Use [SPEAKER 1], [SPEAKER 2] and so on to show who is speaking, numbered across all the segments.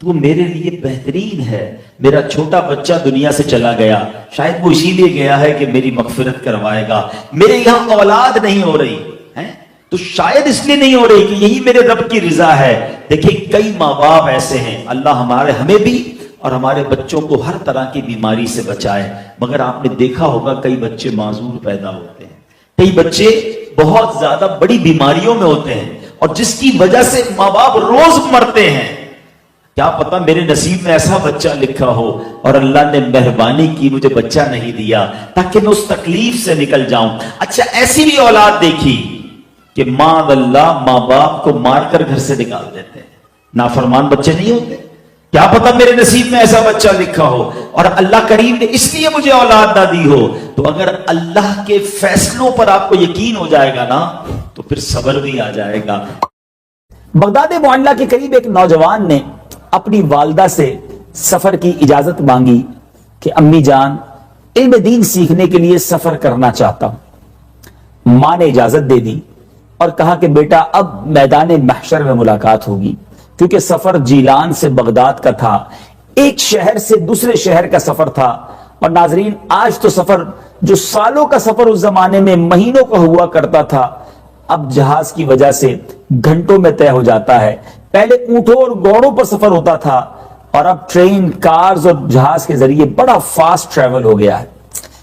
[SPEAKER 1] تو میرے لیے بہترین ہے. میرا چھوٹا بچہ دنیا سے چلا گیا, شاید وہ اسی لیے گیا ہے کہ میری مغفرت کروائے گا. میرے یہاں اولاد نہیں ہو رہی ہے تو شاید اس لیے نہیں ہو رہی کہ یہی میرے رب کی رضا ہے. دیکھیں کئی ماں باپ ایسے ہیں, اللہ ہمیں بھی اور ہمارے بچوں کو ہر طرح کی بیماری سے بچائے, مگر آپ نے دیکھا ہوگا کئی بچے معذور پیدا ہوتے ہیں, کئی بچے بہت زیادہ بڑی بیماریوں میں ہوتے ہیں اور جس کی وجہ سے ماں باپ روز مرتے ہیں. کیا پتا میرے نصیب میں ایسا بچہ لکھا ہو اور اللہ نے مہربانی کی مجھے بچہ نہیں دیا تاکہ میں اس تکلیف سے نکل جاؤں. اچھا ایسی بھی اولاد دیکھی کہ ماں اللہ ماں باپ کو مار کر گھر سے نکال دیتے ہیں, نافرمان بچے نہیں ہوتے. کیا پتا میرے نصیب میں ایسا بچہ لکھا ہو اور اللہ کریم نے اس لیے مجھے اولاد نہ دی ہو. تو اگر اللہ کے فیصلوں پر آپ کو یقین ہو جائے گا نا تو پھر صبر بھی آ جائے گا. بغداد معلیٰ کے قریب ایک نوجوان نے اپنی والدہ سے سفر کی اجازت مانگی کہ امی جان علم دین سیکھنے کے لیے سفر کرنا چاہتا ہوں. ماں نے اجازت دے دی اور کہا کہ بیٹا اب میدان محشر میں ملاقات ہوگی, کیونکہ سفر جیلان سے بغداد کا تھا, ایک شہر سے دوسرے شہر کا سفر تھا. اور ناظرین آج تو سفر جو سالوں کا سفر اس زمانے میں مہینوں کا ہوا کرتا تھا اب جہاز کی وجہ سے گھنٹوں میں طے ہو جاتا ہے. پہلے اونٹوں اور گھوڑوں پر سفر ہوتا تھا اور اب ٹرین, کارز اور جہاز کے ذریعے بڑا فاسٹ ٹریول ہو گیا ہے.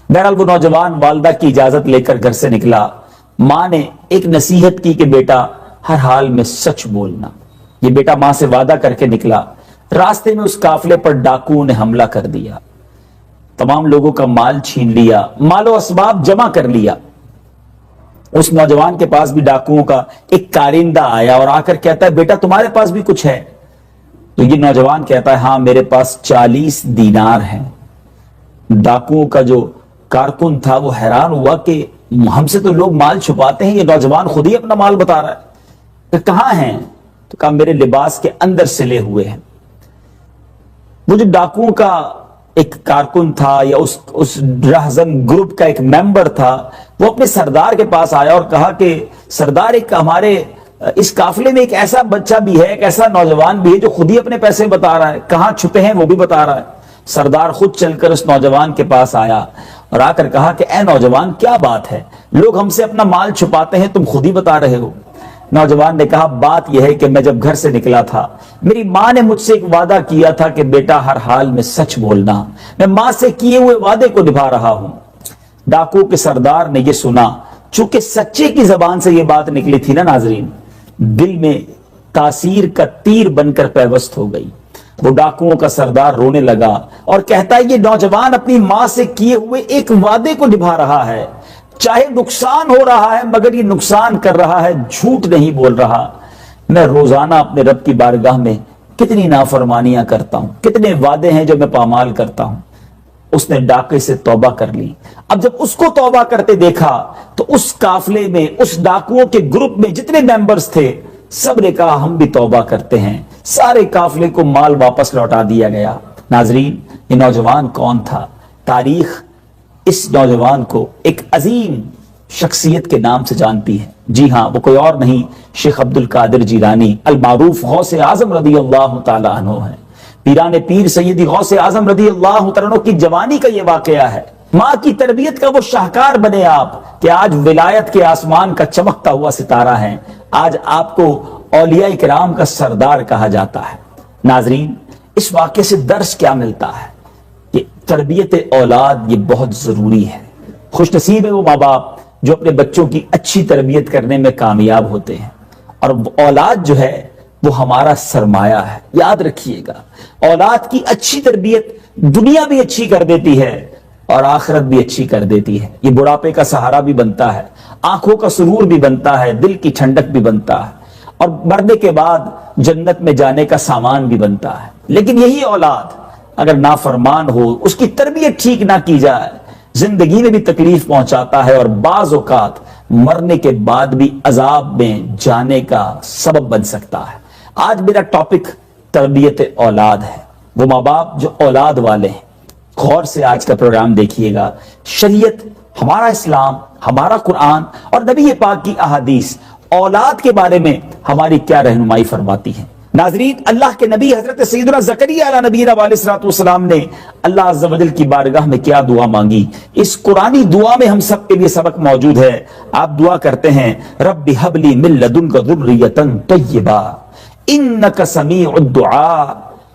[SPEAKER 1] بہرحال وہ نوجوان والدہ کی اجازت لے کر گھر سے نکلا. ماں نے ایک نصیحت کی کہ بیٹا ہر حال میں سچ بولنا. یہ بیٹا ماں سے وعدہ کر کے نکلا. راستے میں اس قافلے پر ڈاکوؤں نے حملہ کر دیا, تمام لوگوں کا مال چھین لیا, مال و اسباب جمع کر لیا. اس نوجوان کے پاس بھی ڈاکوؤں کا ایک کارندہ آیا اور آ کر کہتا ہے بیٹا تمہارے پاس بھی کچھ ہے؟ تو یہ نوجوان کہتا ہے ہاں میرے پاس 40 دینار ہیں. ڈاکوؤں کا جو کارکن تھا وہ حیران ہوا کہ ہم سے تو لوگ مال چھپاتے ہیں, یہ نوجوان خود ہی اپنا مال بتا رہا ہے. کہ کہاں ہیں؟ تو کہا میرے لباس کے اندر سلے ہوئے ہیں. وہ جو ڈاکوؤں کا ایک کارکن تھا یا اس رہزن گروپ کا ایک ممبر تھا, وہ اپنے سردار کے پاس آیا اور کہا کہ سردار ایک ہمارے اس قافلے میں ایک ایسا بچہ بھی ہے, ایک ایسا نوجوان بھی ہے جو خود ہی اپنے پیسے بتا رہا ہے, کہاں چھپے ہیں وہ بھی بتا رہا ہے. سردار خود چل کر اس نوجوان کے پاس آیا اور آ کر کہا کہ اے نوجوان کیا بات ہے, لوگ ہم سے اپنا مال چھپاتے ہیں تم خود ہی بتا رہے ہو. نوجوان نے کہا بات یہ ہے کہ میں جب گھر سے نکلا تھا میری ماں نے مجھ سے ایک وعدہ کیا تھا کہ بیٹا ہر حال میں سچ بولنا, میں ماں سے کیے ہوئے وعدے کو نبھا رہا ہوں. ڈاکو کے سردار نے یہ سنا, چونکہ سچے کی زبان سے یہ بات نکلی تھی نا ناظرین, دل میں تاثیر کا تیر بن کر پیوست ہو گئی. وہ ڈاکوؤں کا سردار رونے لگا اور کہتا ہے یہ نوجوان اپنی ماں سے کیے ہوئے ایک وعدے کو نبھا رہا ہے, چاہے نقصان ہو رہا ہے مگر یہ نقصان کر رہا ہے, جھوٹ نہیں بول رہا. میں روزانہ اپنے رب کی بارگاہ میں کتنی نافرمانیاں کرتا ہوں, کتنے وعدے ہیں جو میں پامال کرتا ہوں. اس نے ڈاکے سے توبہ کر لی. اب جب اس کو توبہ کرتے دیکھا تو اس قافلے میں اس ڈاکوؤں کے گروپ میں جتنے ممبرز تھے سب نے کہا ہم بھی توبہ کرتے ہیں. سارے قافلے کو مال واپس لوٹا دیا گیا. ناظرین یہ نوجوان کون تھا؟ تاریخ اس نوجوان کو ایک عظیم شخصیت کے نام سے جانتی ہے. جی ہاں وہ کوئی اور نہیں شیخ عبد القادر جیلانی المعروف غوث اعظم رضی اللہ تعالیٰ عنہ ہے. پیران پیر سیدی غوث اعظم رضی اللہ تعالیٰ عنہ کی جوانی کا یہ واقعہ ہے. ماں کی تربیت کا وہ شاہکار بنے آپ کہ آج ولایت کے آسمان کا چمکتا ہوا ستارہ ہے, آج آپ کو اولیاء کرام کا سردار کہا جاتا ہے. ناظرین اس واقعے سے درس کیا ملتا ہے کہ تربیت اولاد یہ بہت ضروری ہے. خوش نصیب ہے وہ ماں باپ جو اپنے بچوں کی اچھی تربیت کرنے میں کامیاب ہوتے ہیں, اور اولاد جو ہے وہ ہمارا سرمایہ ہے. یاد رکھیے گا اولاد کی اچھی تربیت دنیا بھی اچھی کر دیتی ہے اور آخرت بھی اچھی کر دیتی ہے. یہ بڑھاپے کا سہارا بھی بنتا ہے, آنکھوں کا سرور بھی بنتا ہے, دل کی ٹھنڈک بھی بنتا ہے, اور مرنے کے بعد جنت میں جانے کا سامان بھی بنتا ہے. لیکن یہی اولاد اگر نافرمان ہو, اس کی تربیت ٹھیک نہ کی جائے, زندگی میں بھی تکلیف پہنچاتا ہے اور بعض اوقات مرنے کے بعد بھی عذاب میں جانے کا سبب بن سکتا ہے. آج میرا ٹاپک تربیت اولاد ہے. وہ ماں باپ جو اولاد والے ہیں غور سے آج کا پروگرام دیکھیے گا. شریعت, ہمارا اسلام, ہمارا قرآن اور نبی پاک کی احادیث اولاد کے بارے میں ہماری کیا رہنمائی فرماتی ہیں. ناظرین، اللہ کے نبی حضرت سیدنا زکریا علیہ نبینا علیہ الصلوۃ والسلام نے اللہ عز و جل کی بارگاہ میں کیا دعا مانگی؟ اس قرآنی دعا میں ہم سب کے لیے سبق موجود ہے۔ آپ دعا کرتے ہیں، رب ھب لی من لدنک ذریۃ طیبہ انک سمیع الدعاء۔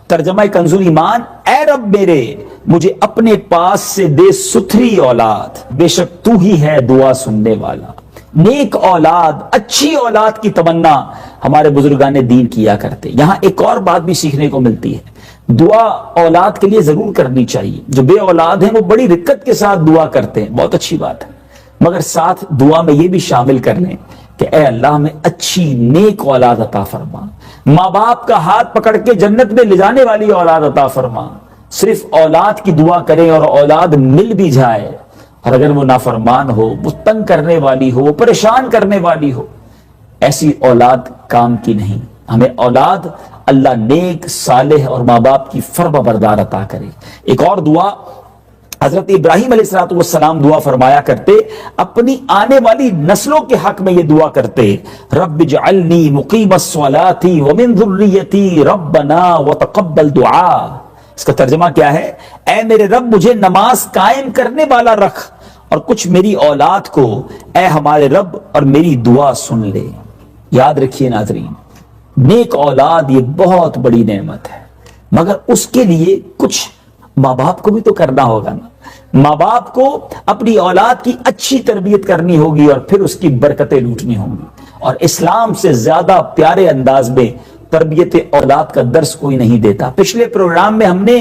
[SPEAKER 1] ترجمہ کنز ایمان، اے رب میرے، مجھے اپنے پاس سے دے ستھری اولاد، بے شک تو ہی ہے دعا سننے والا۔ نیک اولاد، اچھی اولاد کی تمنا ہمارے بزرگان دین کیا کرتے۔ یہاں ایک اور بات بھی سیکھنے کو ملتی ہے، دعا اولاد کے لیے ضرور کرنی چاہیے۔ جو بے اولاد ہیں وہ بڑی رقت کے ساتھ دعا کرتے ہیں، بہت اچھی بات ہے، مگر ساتھ دعا میں یہ بھی شامل کر لیں کہ اے اللہ ہمیں اچھی نیک اولاد عطا فرما، ماں باپ کا ہاتھ پکڑ کے جنت میں لے جانے والی اولاد عطا فرما۔ صرف اولاد کی دعا کریں اور اولاد مل بھی جائے، اور اگر وہ نافرمان ہو، وہ تنگ کرنے والی ہو، وہ پریشان کرنے والی ہو، ایسی اولاد کام کی نہیں۔ ہمیں اولاد اللہ نیک، صالح اور ماں باپ کی فرما بردار عطا کرے۔ ایک اور دعا حضرت ابراہیم علیہ السلام دعا فرمایا کرتے، اپنی آنے والی نسلوں کے حق میں یہ دعا کرتے، رب اجعلنی مقیم الصلاۃ ومن ذریتی ربنا وتقبل دعا۔ اس کا ترجمہ کیا ہے؟ اے میرے رب، مجھے نماز قائم کرنے والا رکھ، اور کچھ میری اولاد کو اے ہمارے رب اور میری دعا سن لے۔ یاد رکھیے ناظرین، نیک اولاد یہ بہت بڑی نعمت ہے، مگر اس کے لیے کچھ ماں باپ کو بھی تو کرنا ہوگا نا۔ ماں باپ کو اپنی اولاد کی اچھی تربیت کرنی ہوگی اور پھر اس کی برکتیں لوٹنی ہوں گی، اور اسلام سے زیادہ پیارے انداز میں تربیت اولاد کا درس کوئی نہیں دیتا۔ پچھلے پروگرام میں ہم نے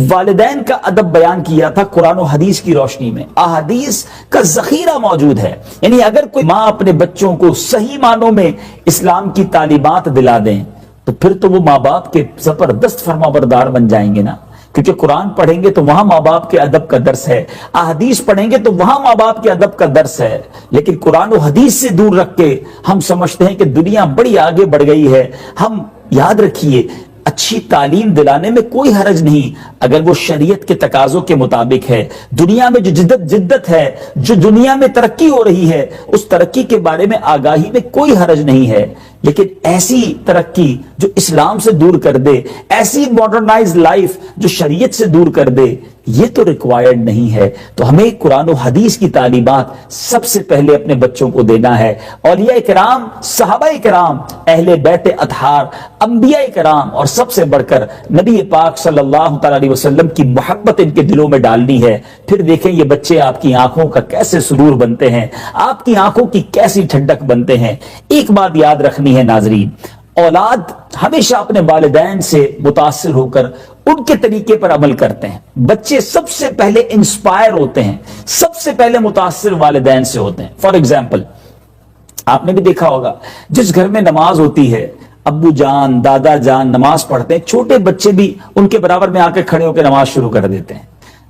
[SPEAKER 1] والدین کا ادب بیان کیا تھا قرآن و حدیث کی روشنی میں۔ احادیث کا ذخیرہ موجود ہے، یعنی اگر کوئی ماں اپنے بچوں کو صحیح معنوں میں اسلام کی تعلیمات دلا دیں تو پھر تو وہ ماں باپ کے زبردست فرما بردار بن جائیں گے نا، کیونکہ قرآن پڑھیں گے تو وہاں ماں باپ کے ادب کا درس ہے، احادیث پڑھیں گے تو وہاں ماں باپ کے ادب کا درس ہے۔ لیکن قرآن و حدیث سے دور رکھ کے ہم سمجھتے ہیں کہ دنیا بڑی آگے بڑھ گئی ہے۔ ہم یاد رکھیے، اچھی تعلیم دلانے میں کوئی حرج نہیں اگر وہ شریعت کے تقاضوں کے مطابق ہے۔ دنیا میں جو جدت ہے، جو دنیا میں ترقی ہو رہی ہے، اس ترقی کے بارے میں آگاہی میں کوئی حرج نہیں ہے، لیکن ایسی ترقی جو اسلام سے دور کر دے، ایسی ماڈرنائز لائف جو شریعت سے دور کر دے، یہ تو ریکوائرڈ نہیں ہے۔ تو ہمیں قرآن و حدیث کی تعلیمات سب سے پہلے اپنے بچوں کو دینا ہے۔ اولیاء کرام، صحابہ کرام، اہل بیت اطہار، انبیاء کرام، اور سب سے بڑھ کر نبی پاک صلی اللہ تعالی علیہ وسلم کی محبت ان کے دلوں میں ڈالنی ہے۔ پھر دیکھیں یہ بچے آپ کی آنکھوں کا کیسے سرور بنتے ہیں، آپ کی آنکھوں کی کیسی ٹھنڈک بنتے ہیں۔ ایک بات یاد رکھنی ہے ناظرین، اولاد ہمیشہ اپنے والدین سے متاثر ہو کر ان کے طریقے پر عمل کرتے ہیں۔ بچے سب سے پہلے انسپائر ہوتے ہیں، سب سے پہلے متاثر والدین سے ہوتے ہیں۔ فار ایگزامپل، آپ نے بھی دیکھا ہوگا جس گھر میں نماز ہوتی ہے، ابو جان، دادا جان نماز پڑھتے ہیں، چھوٹے بچے بھی ان کے برابر میں آ کے کھڑے ہو کے نماز شروع کر دیتے ہیں۔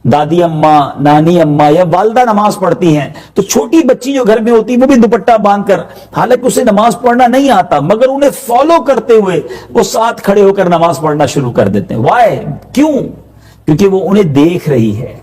[SPEAKER 1] دادی اماں، نانی اماں یا والدہ نماز پڑھتی ہیں تو چھوٹی بچی جو گھر میں ہوتی ہے وہ بھی دوپٹہ باندھ کر، حالانکہ اسے نماز پڑھنا نہیں آتا، مگر انہیں فالو کرتے ہوئے وہ ساتھ کھڑے ہو کر نماز پڑھنا شروع کر دیتے ہیں۔ وائی؟ کیوں؟ کیونکہ وہ انہیں دیکھ رہی ہے۔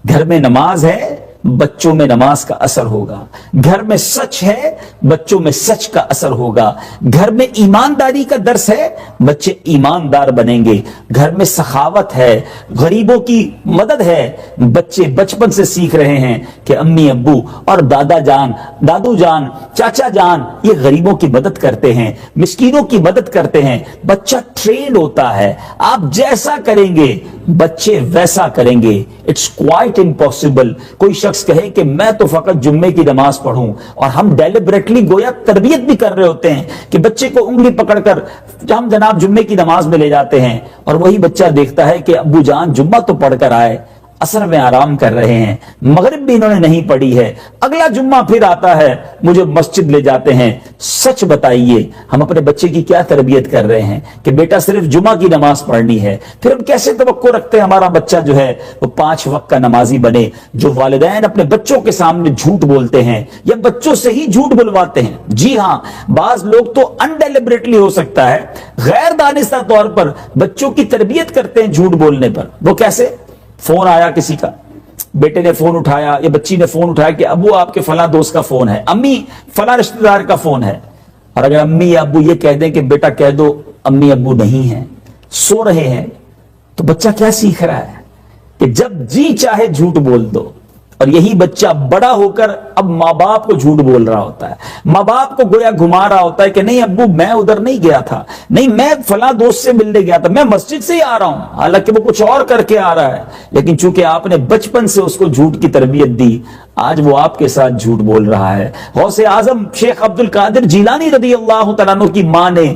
[SPEAKER 1] گھر میں نماز ہے، بچوں میں نماز کا اثر ہوگا۔ گھر میں سچ ہے، بچوں میں سچ کا اثر ہوگا۔ گھر میں ایمانداری کا درس ہے، بچے ایماندار بنیں گے۔ گھر میں سخاوت ہے، غریبوں کی مدد ہے، بچے بچپن سے سیکھ رہے ہیں کہ امی ابو اور دادا جان، دادو جان، چاچا جان یہ غریبوں کی مدد کرتے ہیں، مسکینوں کی مدد کرتے ہیں۔ بچہ ٹرینڈ ہوتا ہے، آپ جیسا کریں گے بچے ویسا کریں گے۔ اٹس کوائٹ امپاسبل کوئی شخص کہے کہ میں تو فقط جمعے کی نماز پڑھوں، اور ہم ڈیلیبریٹلی گویا تربیت بھی کر رہے ہوتے ہیں کہ بچے کو انگلی پکڑ کر ہم جناب جمعے کی نماز میں لے جاتے ہیں، اور وہی بچہ دیکھتا ہے کہ ابو جان جمعہ تو پڑھ کر آئے، عصر میں آرام کر رہے ہیں، مغرب بھی انہوں نے نہیں پڑھی ہے، اگلا جمعہ پھر آتا ہے مجھے مسجد لے جاتے ہیں۔ سچ بتائیے ہم اپنے بچے کی کیا تربیت کر رہے ہیں کہ بیٹا صرف جمعہ کی نماز پڑھنی ہے؟ پھر ہم کیسے توقع رکھتے ہیں ہمارا بچہ جو ہے وہ 5 وقت کا نمازی بنے؟ جو والدین اپنے بچوں کے سامنے جھوٹ بولتے ہیں یا بچوں سے ہی جھوٹ بلواتے ہیں، جی ہاں، بعض لوگ تو انڈیلیبریٹلی ہو سکتا ہے غیر دانستہ طور پر بچوں کی تربیت کرتے ہیں جھوٹ بولنے پر۔ وہ کیسے؟ فون آیا کسی کا، بیٹے نے فون اٹھایا یا بچی نے فون اٹھایا کہ ابو آپ کے فلاں دوست کا فون ہے، امی فلاں رشتہ دار کا فون ہے، اور اگر امی یا ابو یہ کہہ دیں کہ بیٹا کہہ دو امی ابو نہیں ہیں, سو رہے ہیں, تو بچہ کیا سیکھ رہا ہے کہ جب جی چاہے جھوٹ بول دو. اور یہی بچہ بڑا ہو کر اب ماں باپ کو جھوٹ بول رہا ہوتا ہے, ماں باپ کو گویا گھما رہا ہوتا ہے کہ نہیں ابو میں ادھر نہیں گیا تھا, نہیں میں فلاں دوست سے ملنے گیا تھا, میں مسجد سے ہی آ رہا ہوں, حالانکہ وہ کچھ اور کر کے آ رہا ہے. لیکن چونکہ آپ نے بچپن سے اس کو جھوٹ کی تربیت دی, آج وہ آپ کے ساتھ جھوٹ بول رہا ہے. غوث اعظم شیخ عبد القادر جیلانی رضی اللہ تعالیٰ عنہ کی ماں نے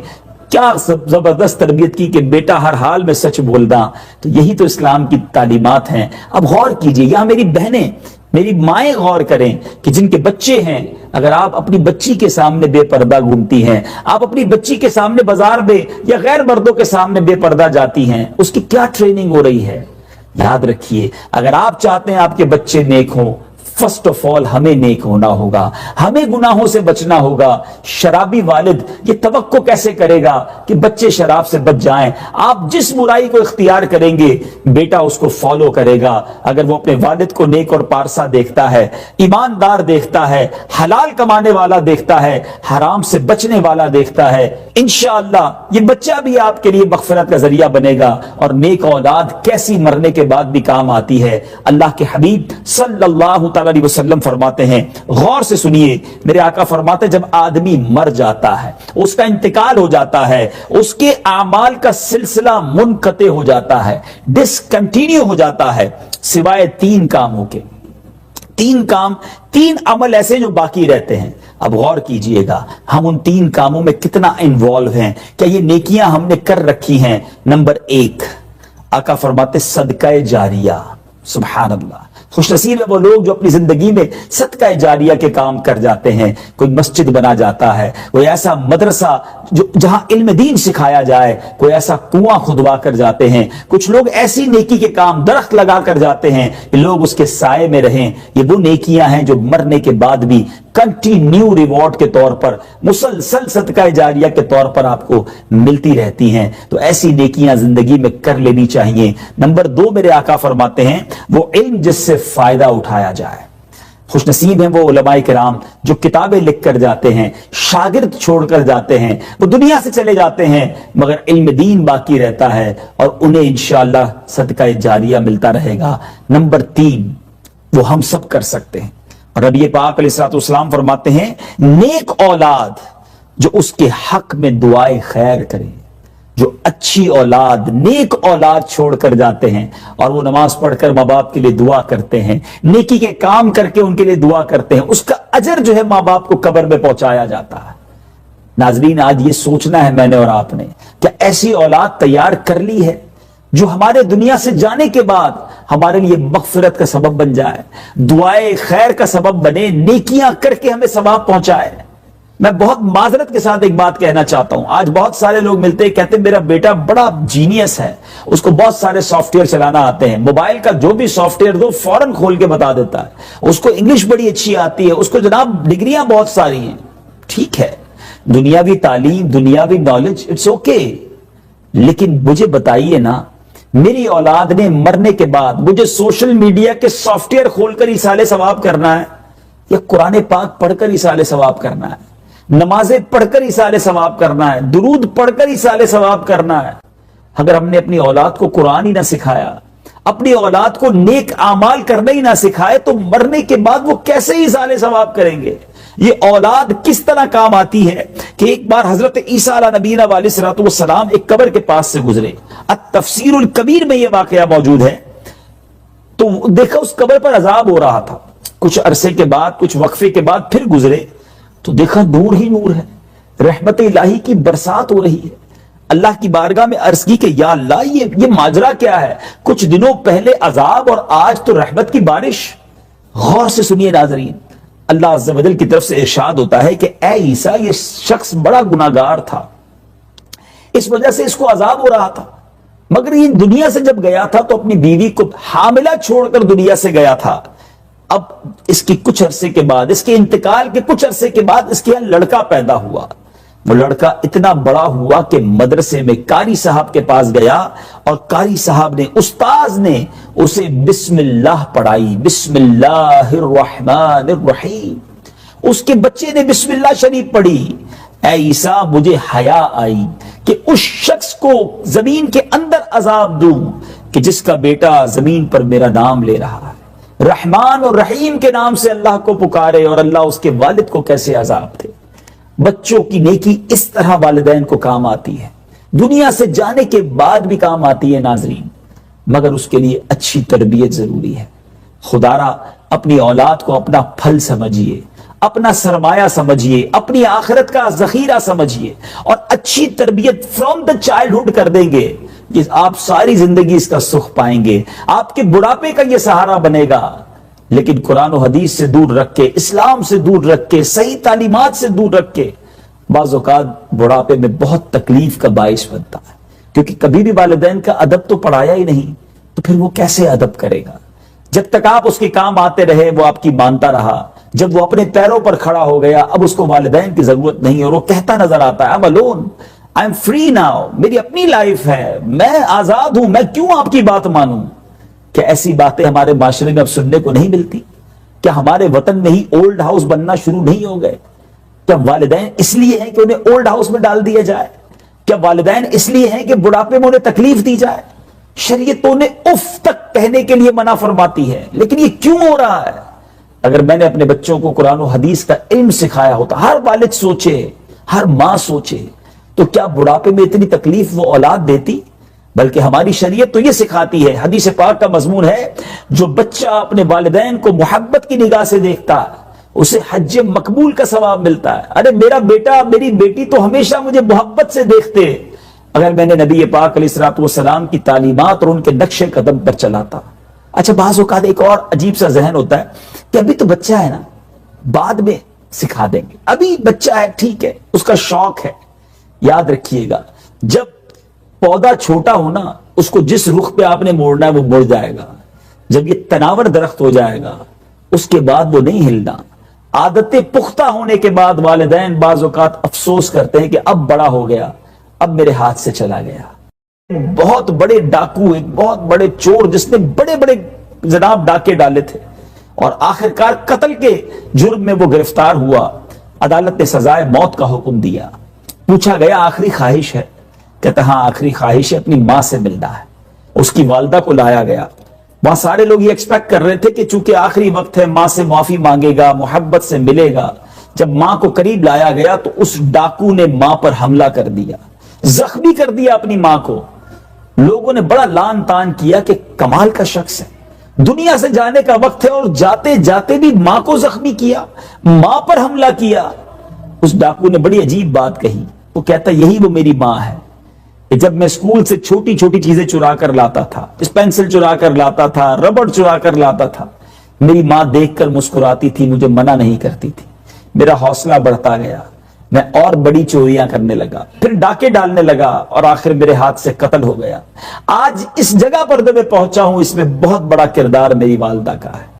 [SPEAKER 1] کیا زبردست تربیت کی کہ بیٹا ہر حال میں سچ بولنا. تو یہی تو اسلام کی تعلیمات ہیں. اب غور کیجئے, یہاں میری بہنیں, میری مائیں غور کریں کہ جن کے بچے ہیں, اگر آپ اپنی بچی کے سامنے بے پردہ گھومتی ہیں, آپ اپنی بچی کے سامنے بازار میں یا غیر مردوں کے سامنے بے پردہ جاتی ہیں, اس کی کیا ٹریننگ ہو رہی ہے. یاد رکھیے, اگر آپ چاہتے ہیں آپ کے بچے نیک ہوں, فرسٹ آف آل ہمیں نیک ہونا ہوگا, ہمیں گناہوں سے بچنا ہوگا. شرابی والد یہ توقع کیسے کرے گا کہ بچے شراب سے بچ جائیں؟ آپ جس برائی کو اختیار کریں گے بیٹا اس کو فالو کرے گا. اگر وہ اپنے والد کو نیک اور پارسا دیکھتا ہے, ایماندار دیکھتا ہے, حلال کمانے والا دیکھتا ہے, حرام سے بچنے والا دیکھتا ہے, انشاءاللہ یہ بچہ بھی آپ کے لیے مغفرت کا ذریعہ بنے گا. اور نیک اولاد کیسی مرنے کے بعد بھی کام آتی ہے. اللہ کے حبیب صلی اللہ تعالی علیہ وسلم فرماتے ہیں, غور سے سنیے, میرے آقا فرماتے ہیں جب آدمی مر جاتا ہے, اس کا انتقال ہو جاتا ہے, اس کے اعمال کا سلسلہ منقطع ہو جاتا ہے, ڈسکنٹینیو ہو جاتا ہے, سوائے 3 کاموں کے. 3 کام, 3 عمل ایسے جو باقی رہتے ہیں. اب غور کیجئے گا ہم ان 3 کاموں میں کتنا انوالو ہیں, کیا یہ نیکیاں ہم نے کر رکھی ہیں. نمبر 1, آقا فرماتے صدقہ جاریہ. سبحان اللہ, خوش نصیب ہے وہ لوگ جو اپنی زندگی میں صدقہ جاریہ کے کام کر جاتے ہیں. کوئی مسجد بنا جاتا ہے, کوئی ایسا مدرسہ جہاں علم دین سکھایا جائے, کوئی ایسا کنواں کھدوا کر جاتے ہیں, کچھ لوگ ایسی نیکی کے کام, درخت لگا کر جاتے ہیں کہ لوگ اس کے سائے میں رہیں. یہ وہ نیکیاں ہیں جو مرنے کے بعد بھی کنٹینیو ریوارڈ کے طور پر, مسلسل صدقہ جاریہ کے طور پر آپ کو ملتی رہتی ہیں. تو ایسی نیکیاں زندگی میں کر لینی چاہیے. نمبر 2 میرے آقا فرماتے ہیں وہ علم جس سے فائدہ اٹھایا جائے. خوش نصیب ہیں وہ علماء کرام جو کتابیں لکھ کر جاتے ہیں, شاگرد چھوڑ کر جاتے ہیں, وہ دنیا سے چلے جاتے ہیں مگر علم دین باقی رہتا ہے اور انہیں انشاءاللہ صدقہ جاریہ ملتا رہے گا. نمبر 3 وہ ہم سب کر سکتے ہیں, اور نبی پاک علیہ الصلوۃ والسلام فرماتے ہیں نیک اولاد جو اس کے حق میں دعائے خیر کرے. جو اچھی اولاد, نیک اولاد چھوڑ کر جاتے ہیں اور وہ نماز پڑھ کر ماں باپ کے لیے دعا کرتے ہیں, نیکی کے کام کر کے ان کے لیے دعا کرتے ہیں, اس کا اجر جو ہے ماں باپ کو قبر میں پہنچایا جاتا ہے. ناظرین, آج یہ سوچنا ہے میں نے اور آپ نے, کہ ایسی اولاد تیار کر لی ہے جو ہمارے دنیا سے جانے کے بعد ہمارے لیے مغفرت کا سبب بن جائے, دعائے خیر کا سبب بنے, نیکیاں کر کے ہمیں ثواب پہنچائے. میں بہت معذرت کے ساتھ ایک بات کہنا چاہتا ہوں, آج بہت سارے لوگ ملتے ہیں کہتے ہیں میرا بیٹا بڑا جینیس ہے, اس کو بہت سارے سافٹ ویئر چلانا آتے ہیں, موبائل کا جو بھی سافٹ ویئر دو فوراً کھول کے بتا دیتا ہے, اس کو انگلش بڑی اچھی آتی ہے, اس کو جناب ڈگریاں بہت ساری ہیں. ٹھیک ہے, دنیاوی تعلیم, دنیاوی نالج, اٹس اوکے, لیکن مجھے بتائیے نا, میری اولاد نے مرنے کے بعد مجھے سوشل میڈیا کے سافٹ ویئر کھول کر ایصال ثواب کرنا ہے, یا قرآن پاک پڑھ کر ایصال ثواب کرنا ہے, نمازیں پڑھ کر ایصال ثواب کرنا ہے, درود پڑھ کر ایصال ثواب کرنا ہے؟ اگر ہم نے اپنی اولاد کو قرآن ہی نہ سکھایا, اپنی اولاد کو نیک اعمال کرنا ہی نہ سکھائے, تو مرنے کے بعد وہ کیسے ایصال ثواب کریں گے؟ یہ اولاد کس طرح کام آتی ہے کہ ایک بار حضرت عیسیٰ علیہ نبینا علیہ الصلوۃ والسلام ایک قبر کے پاس سے گزرے, التفسیر الکبیر میں یہ واقعہ موجود ہے. تو دیکھا اس قبر پر عذاب ہو رہا تھا, کچھ عرصے کے بعد, کچھ وقفے کے بعد پھر گزرے تو دیکھا نور ہی نور ہے, رحمت الہی کی برسات ہو رہی ہے. اللہ کی بارگاہ میں عرض کی کہ یا اللہ یہ ماجرا کیا ہے, کچھ دنوں پہلے عذاب اور آج تو رحمت کی بارش. غور سے سنیے ناظرین, اللہ عز و جل کی طرف سے ارشاد ہوتا ہے کہ اے عیسیٰ یہ شخص بڑا گناہگار تھا, اس وجہ سے اس کو عذاب ہو رہا تھا, مگر یہ دنیا سے جب گیا تھا تو اپنی بیوی کو حاملہ چھوڑ کر دنیا سے گیا تھا. اب اس کی کچھ عرصے کے بعد, اس کے انتقال کے کچھ عرصے کے بعد اس کے یہاں لڑکا پیدا ہوا. وہ لڑکا اتنا بڑا ہوا کہ مدرسے میں قاری صاحب کے پاس گیا اور قاری صاحب نے, استاذ نے اسے بسم اللہ پڑھائی, بسم اللہ الرحمن الرحیم. اس کے بچے نے بسم اللہ شریف پڑھی. اے عیسیٰ مجھے حیا آئی کہ کہ اس شخص کو زمین کے اندر عذاب دوں کہ جس کا بیٹا زمین پر میرا نام لے رہا ہے، رحمان اور رحیم کے نام سے اللہ کو پکارے، اور اللہ اس کے والد کو کیسے عذاب دے۔ بچوں کی نیکی اس طرح والدین کو کام آتی ہے، دنیا سے جانے کے بعد بھی کام آتی ہے ناظرین، مگر اس کے لیے اچھی تربیت ضروری ہے۔ خدارا اپنی اولاد کو اپنا پھل سمجھیے، اپنا سرمایہ سمجھیے، اپنی آخرت کا ذخیرہ سمجھیے، اور اچھی تربیت فرام دا چائلڈہڈ کر دیں گے کہ آپ ساری زندگی اس کا سکھ پائیں گے، آپ کے بڑھاپے کا یہ سہارا بنے گا۔ لیکن قرآن و حدیث سے دور رکھ کے، اسلام سے دور رکھ کے، صحیح تعلیمات سے دور رکھ کے، بعض اوقات بڑھاپے میں بہت تکلیف کا باعث بنتا ہے، کیونکہ کبھی بھی والدین کا ادب تو پڑھایا ہی نہیں، تو پھر وہ کیسے ادب کرے گا؟ جب تک آپ اس کے کام آتے رہے وہ آپ کی مانتا رہا، جب وہ اپنے پیروں پر کھڑا ہو گیا اب اس کو والدین کی ضرورت نہیں، اور وہ کہتا نظر آتا ہے I'm alone, I'm free now، میری اپنی لائف ہے، میں آزاد ہوں، میں کیوں آپ کی بات مانوں؟ کیا ایسی باتیں ہمارے معاشرے میں اب سننے کو نہیں ملتی؟ کیا ہمارے وطن میں ہی اولڈ ہاؤس بننا شروع نہیں ہو گئے؟ کیا والدین اس لیے ہیں کہ انہیں اولڈ ہاؤس میں ڈال دیا جائے؟ کیا والدین اس لیے ہیں کہ بڑھاپے میں انہیں تکلیف دی جائے؟ شریعت تو انہیں اف تک کہنے کے لیے منع فرماتی ہے، لیکن یہ کیوں ہو رہا ہے؟ اگر میں نے اپنے بچوں کو قرآن و حدیث کا علم سکھایا ہوتا، ہر والد سوچے، ہر ماں سوچے، تو کیا بڑھاپے میں اتنی تکلیف وہ اولاد دیتی؟ بلکہ ہماری شریعت تو یہ سکھاتی ہے، حدیث پاک کا مضمون ہے، جو بچہ اپنے والدین کو محبت کی نگاہ سے دیکھتا ہے اسے حج مقبول کا ثواب ملتا ہے۔ ارے میرا بیٹا میری بیٹی تو ہمیشہ مجھے محبت سے دیکھتے، اگر میں نے نبی پاک علیہ الصلوۃ والسلام کی تعلیمات اور ان کے نقش قدم پر چلاتا۔ اچھا بعض اوقات ایک اور عجیب سا ذہن ہوتا ہے کہ ابھی تو بچہ ہے نا، بعد میں سکھا دیں گے، ابھی بچہ ہے، ٹھیک ہے، اس کا شوق ہے۔ یاد رکھیے گا جب پودا چھوٹا ہونا اس کو جس رخ پہ آپ نے موڑنا ہے وہ مڑ جائے گا، جب یہ تناور درخت ہو جائے گا اس کے بعد وہ نہیں ہلنا۔ عادتیں پختہ ہونے کے بعد والدین بعض اوقات افسوس کرتے ہیں کہ اب بڑا ہو گیا، اب میرے ہاتھ سے چلا گیا۔ بہت بڑے ڈاکو، ایک بہت بڑے چور جس نے بڑے بڑے جناب ڈاکے ڈالے تھے اور آخرکار قتل کے جرم میں وہ گرفتار ہوا، عدالت نے سزائے موت کا حکم دیا۔ پوچھا گیا آخری خواہش ہے؟ کہتا ہاں آخری خواہش ہے اپنی ماں سے ملنا ہے۔ اس کی والدہ کو لایا گیا، وہاں سارے لوگ یہ ایکسپیکٹ کر رہے تھے کہ چونکہ آخری وقت ہے ماں سے معافی مانگے گا، محبت سے ملے گا۔ جب ماں کو قریب لایا گیا تو اس ڈاکو نے ماں پر حملہ کر دیا، زخمی کر دیا اپنی ماں کو۔ لوگوں نے بڑا لان تان کیا کہ کمال کا شخص ہے، دنیا سے جانے کا وقت ہے اور جاتے جاتے بھی ماں کو زخمی کیا، ماں پر حملہ کیا۔ اس ڈاکو نے بڑی عجیب بات کہی، وہ کہتا یہی وہ میری ماں ہے کہ جب میں اسکول سے چھوٹی چھوٹی چیزیں چرا کر لاتا تھا، پینسل چرا کر لاتا تھا، ربڑ چرا کر لاتا تھا، میری ماں دیکھ کر مسکراتی تھی، مجھے منع نہیں کرتی تھی، میرا حوصلہ بڑھتا گیا، میں اور بڑی چوریاں کرنے لگا، پھر ڈاکے ڈالنے لگا اور آخر میرے ہاتھ سے قتل ہو گیا۔ آج اس جگہ پر جب میں پہنچا ہوں اس میں بہت بڑا کردار میری والدہ کا ہے۔